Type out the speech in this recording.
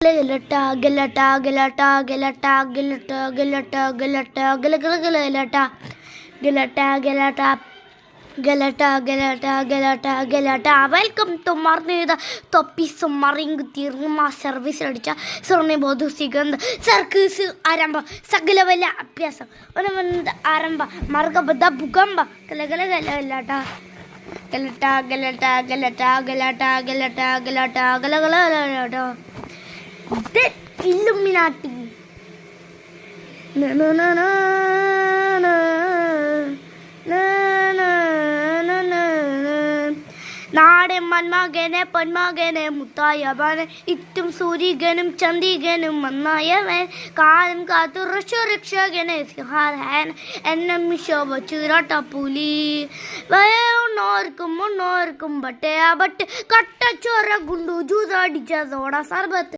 ഗലട്ടാ ഗലട്ടാ ഗലട്ടാ ഗലട്ടാ ഗലട്ടാ ഗലട്ടാ ഗലട്ടാ ഗലഗലഗലട്ടാ ഗലട്ടാ ഗലട്ടാ ഗലട്ടാ ഗലട്ടാ ഗലട്ടാ ഗലട്ടാ welcome to മർനീത തൊപ്പി സുമറിങ് തീർന്ന service അടിച്ച സ്വർണ്ണബോധു സിഗന്ധ സർക്കീസ് ആരംഭ സകലവല്ല അഭ്യാസം ഒരു ആരംഭ മർഗബദ്ധ ഭൂകമ്പ ഗലഗലഗലട്ടാ ഗലട്ടാ ഗലട്ടാ ഗലട്ടാ ഗലട്ടാ ഗലട്ടാ ഗലട്ടാ ഗലഗലഗലട്ടാ ഇല്ലുമിനാട്ടി നാടൻ മന്മകനെ പൊന്മകനെ മുത്തായവൻ ഇറ്റും സൂര്യകനും ചന്ദ്രികനും മന്നായവൻ കാലം കാത്തു രക്ഷകനെ സിഹാരൻ എന്നെ മിശോഭ ചുരട്ട പുലി ഉണ്ണോർക്കും ബട്ടയാ ബട്ട് കട്ടച്ചോറ ഗുണ്ടു ജൂതടിച്ച സോഡ സർബത്ത്